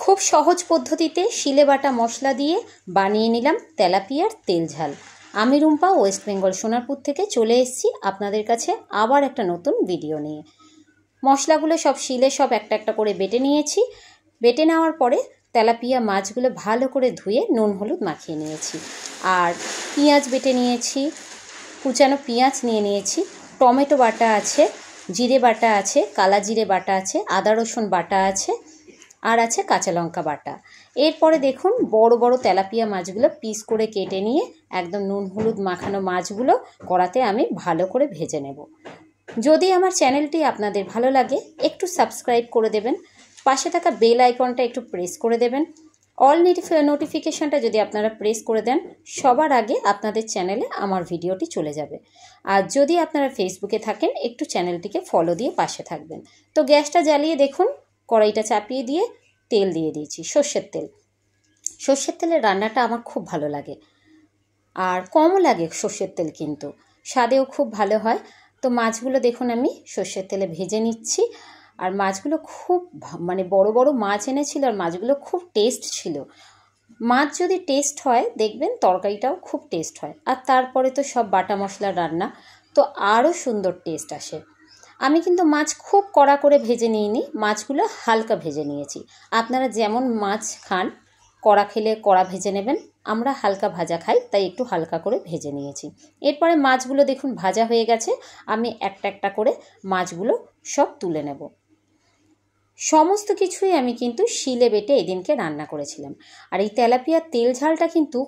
খুব সহজ পদ্ধতিতে শিলে বাটা মশলা দিয়ে বানিয়ে নিলাম তেলাপিয়ার তেল ঝাল। আমি রুম্পা, ওয়েস্ট বেঙ্গল সোনারপুর থেকে চলে এসেছি আপনাদের কাছে আবার একটা নতুন ভিডিও নিয়ে। মশলাগুলো সব শিলে একটা একটা করে বেটে নিয়েছি। বেটে নেওয়ার পরে তেলাপিয়া মাছগুলো ভালো করে ধুয়ে নুন হলুদ মাখিয়ে নিয়েছি। আর পেঁয়াজ বেটে নিয়েছি, কুচানো পেঁয়াজ নিয়ে নিয়েছি, টমেটো বাটা আছে, জিরে বাটা আছে, কালা জিরে বাটা আছে, আদা রসুন বাটা আছে, আর আছে কাঁচা লঙ্কা বাটা। এরপরে দেখুন বড় বড় তেলাপিয়া মাছগুলো পিস করে কেটে নিয়ে একদম নুন হলুদ মাখানো মাছগুলো কড়াতে আমি ভালো করে ভেজে নেব। যদি আমার চ্যানেলটি আপনাদের ভালো লাগে একটু সাবস্ক্রাইব করে দেবেন, পাশে থাকা বেল আইকনটা একটু প্রেস করে দেবেন। অল নোটিফিকেশনটা যদি আপনারা প্রেস করে দেন সবার আগে আপনাদের চ্যানেলে আমার ভিডিওটি চলে যাবে। আর যদি আপনারা ফেসবুকে থাকেন একটু চ্যানেলটিকে ফলো দিয়ে পাশে থাকবেন। তো গ্যাসটা জ্বালিয়ে দেখুন কড়াইটা চাপিয়ে দিয়ে তেল দিয়ে দিয়েছি, সর্ষের তেল। সর্ষের তেলের রান্নাটা আমার খুব ভালো লাগে, আর কমও লাগে সর্ষের তেল, কিন্তু স্বাদেও খুব ভালো হয়। তো মাছগুলো দেখুন আমি সর্ষের তেলে ভেজে নিচ্ছি। আর মাছগুলো খুব বড় বড় মাছ এনেছিল, আর মাছগুলো খুব টেস্ট ছিল। মাছ যদি টেস্ট হয় দেখবেন তরকারিটাও খুব টেস্ট হয়। আর তারপরে তো সব বাটা মশলার রান্না, তো আরও সুন্দর টেস্ট আসে। আমি কিন্তু মাছ খুব কড়া করে ভেজে নিইনি, মাছগুলো হালকা ভেজে নিয়েছি। আপনারা যেমন মাছ খান, কড়া খেলে কড়া ভেজে নেবেন, আমরা হালকা ভাজা খাই তাই একটু হালকা করে ভেজে নিয়েছি। এরপরে মাছগুলো দেখুন ভাজা হয়ে গেছে, আমি একটা একটা করে মাছগুলো সব তুলে নেব। সমস্ত কিছুই আমি কিন্তু শিলে বেটে এদিনকে রান্না করেছিলাম। আর এই তেলাপিয়ার তেল ঝালটা কিন্তু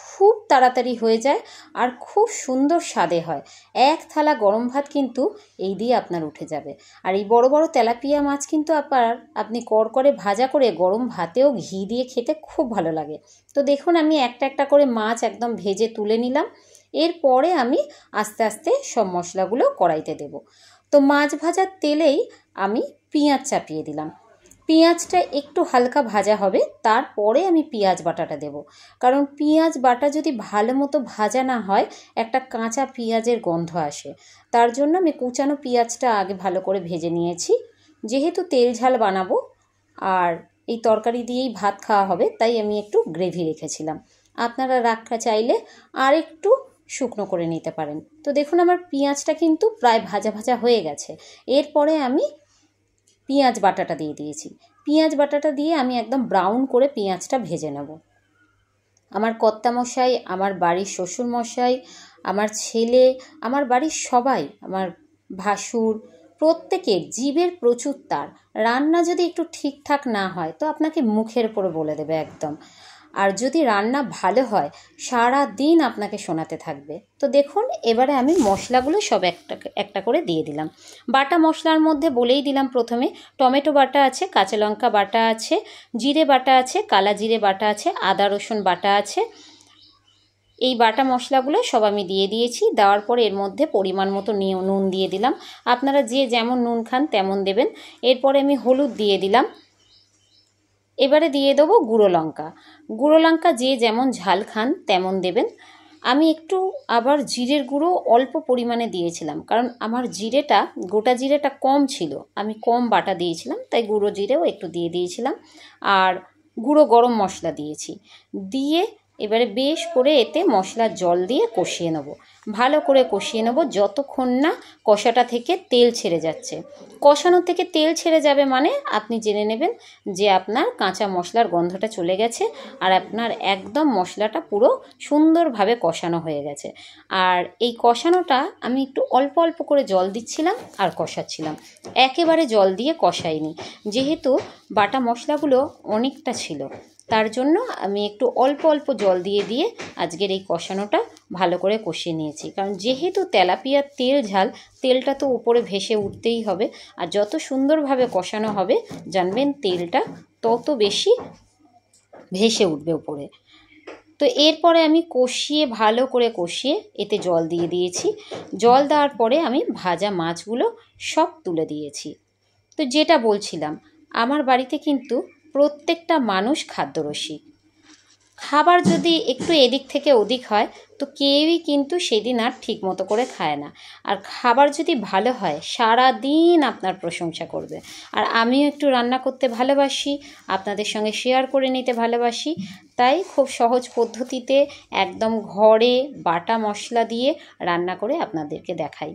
খুব তাড়াতাড়ি হয়ে যায় আর খুব সুন্দর স্বাদে হয়। এক থালা গরম ভাত কিন্তু এই দিয়ে আপনার উঠে যাবে। আর এই বড় বড় তেলাপিয়া মাছ কিন্তু আপনি কড়কড়ে ভাজা করে গরম ভাতেও ঘি দিয়ে খেতে খুব ভালো লাগে। তো দেখুন আমি একটা একটা করে মাছ একদম ভেজে তুলে নিলাম। এরপরে আমি আস্তে আস্তে সব মশলাগুলো কড়াইতে দেব। তো মাছ ভাজার তেলেই আমি পেঁয়াজ চাপিয়ে দিলাম। পেঁয়াজটা একটু হালকা ভাজা হবে, তারপরে আমি পেঁয়াজ বাটাটা দেব। কারণ পেঁয়াজ বাটা যদি ভালো মতো ভাজা না হয় একটা কাঁচা পেঁয়াজের গন্ধ আসে। তার জন্য আমি কুচানো পেঁয়াজটা আগে ভালো করে ভেজে নিয়েছি। যেহেতু তেল ঝাল বানাবো আর এই তরকারি দিয়েই ভাত খাওয়া হবে, তাই আমি একটু গ্রেভি রেখেছিলাম। আপনারা রাখা চাইলে আর একটু শুকনো করে নিতে পারেন। তো দেখুন আমার পেঁয়াজটা কিন্তু প্রায় ভাজা ভাজা হয়ে গেছে। এরপরে আমি পেঁয়াজ বাটাটা দিয়ে দিয়েছি। পেঁয়াজ বাটাটা দিয়ে আমি একদম ব্রাউন করে পেঁয়াজটা ভেজে নেব। আমার কর্তামশাই, আমার বাড়ির শ্বশুরমশাই, আমার ছেলে, আমার বাড়ির সবাই, আমার ভাসুর, প্রত্যেকের জিভের প্রচুর তার। রান্না যদি একটু ঠিকঠাক না হয় তো আপনাকে মুখের উপরে বলে দেবে একদম। আর যদি রান্না ভালো হয় সারা দিন আপনাকে শোনাতে থাকবে। তো দেখুন এবারে আমি মশলাগুলো সব একটা একটা করে দিয়ে দিলাম। বাটা মশলার মধ্যে বলেই দিলাম প্রথমে টমেটো বাটা আছে, কাঁচা লঙ্কা বাটা আছে, জিরে বাটা আছে, কালা জিরে বাটা আছে, আদা রসুন বাটা আছে। এই বাটা মশলাগুলো সব আমি দিয়ে দিয়েছি। দেওয়ার পরে এর মধ্যে পরিমাণ মতো নুন দিয়ে দিলাম। আপনারা যে যেমন নুন খান তেমন দেবেন। এরপরে আমি হলুদ দিয়ে দিলাম। এবারে দিয়ে দেবো গুঁড়ো লঙ্কা। গুঁড়ো লঙ্কা যে যেমন ঝাল খান তেমন দেবেন। আমি একটু আবার জিরের গুঁড়ো অল্প পরিমাণে দিয়েছিলাম, কারণ আমার গোটা জিরেটা কম ছিল, আমি কম বাটা দিয়েছিলাম, তাই গুঁড়ো জিরেও একটু দিয়ে দিয়েছিলাম। আর গুঁড়ো গরম মশলা দিয়েছি। দিয়ে এবারে বেশ করে এতে মশলার জল দিয়ে কষিয়ে নেব। ভালো করে কষিয়ে নেব যতক্ষণ না কষাটা থেকে তেল ছেড়ে যাচ্ছে। কষানো থেকে তেল ছেড়ে যাবে মানে আপনি জেনে নেবেন যে আপনার কাঁচা মশলার গন্ধটা চলে গেছে আর আপনার একদম মশলাটা পুরো সুন্দরভাবে কষানো হয়ে গেছে। আর এই কষানোটা আমি একটু অল্প অল্প করে জল দিচ্ছিলাম আর কষাচ্ছিলাম, একেবারে জল দিয়ে কষাইনি। যেহেতু বাটা মশলাগুলো অনেকটা ছিল তার জন্য আমি একটু অল্প অল্প জল দিয়ে আজকের এই কষানোটা ভালো করে কষিয়ে নিয়েছি। কারণ যেহেতু তেলাপিয়ার তেল ঝাল, তেলটা তো উপরে ভেসে উঠতেই হবে। আর যত সুন্দরভাবে কষানো হবে জানবেন তেলটা তত বেশি ভেসে উঠবে উপরে। তো এরপরে আমি ভালো করে কষিয়ে এতে জল দিয়ে দিয়েছি। জল দেওয়ার পরে আমি ভাজা মাছগুলো সব তুলে দিয়েছি। তো যেটা বলছিলাম, আমার বাড়িতে কিন্তু প্রত্যেকটা মানুষ খাদ্যরসিক। খাবার যদি একটু এদিক থেকে ওদিক হয় তো কেউই কিন্তু সেদিন আর ঠিক মতো করে খায় না। আর খাবার যদি ভালো হয় সারা দিন আপনার প্রশংসা করবে। আর আমিও একটু রান্না করতে ভালোবাসি, আপনাদের সঙ্গে শেয়ার করে নিতে ভালোবাসি, তাই খুব সহজ পদ্ধতিতে একদম ঘরে বাটা মশলা দিয়ে রান্না করে আপনাদেরকে দেখাই।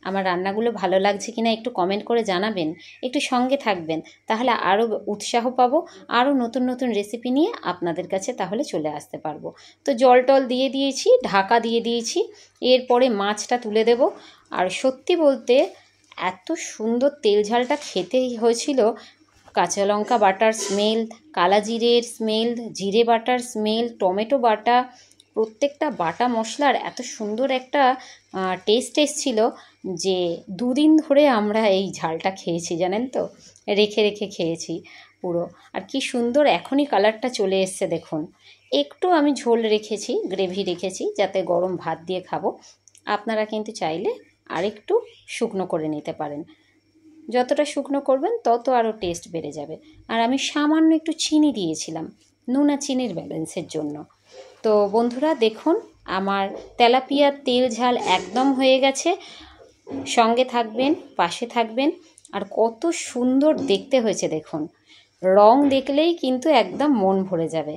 আমার রান্নাগুলো ভালো লাগছে কিনা একটু কমেন্ট করে জানাবেন, একটু সঙ্গে থাকবেন, তাহলে আরও উৎসাহ পাবো, আরও নতুন নতুন রেসিপি নিয়ে আপনাদের কাছে তাহলে চলে আসতে পারবো। তো জল টল দিয়ে দিয়েছি, ঢাকা দিয়ে দিয়েছি, এরপরে মাছটা তুলে দেব। আর সত্যি বলতে এত সুন্দর তেল ঝালটা খেতে হয়েছিল, কাঁচা লঙ্কা বাটার স্মেল, কালা জিরের স্মেল, জিরে বাটার স্মেল, টমেটো বাটা, প্রত্যেকটা বাটা মশলার এত সুন্দর একটা টেস্ট এসেছিল যে 2 দিন ধরে আমরা এই ঝালটা খেয়েছি, জানেন তো, রেখে রেখে খেয়েছি পুরো। আর কি সুন্দর এখনই কালারটা চলে এসছে দেখুন। একটু আমি ঝোল রেখেছি, গ্রেভি রেখেছি, যাতে গরম ভাত দিয়ে খাবো। আপনারা কিন্তু চাইলে আরেকটু শুকনো করে নিতে পারেন, যতটা শুকনো করবেন তত আরও টেস্ট বেড়ে যাবে। আর আমি সামান্য একটু চিনি দিয়েছিলাম, নুন আর চিনির ব্যালেন্সের জন্য। তো বন্ধুরা দেখুন, আমার তেলাপিয়ার তেল ঝাল একদম হয়ে গেছে। সঙ্গে থাকবেন, পাশে থাকবেন। আর কত সুন্দর দেখতে হয়েছে দেখুন, রং দেখলেই কিন্তু একদম মন ভরে যাবে।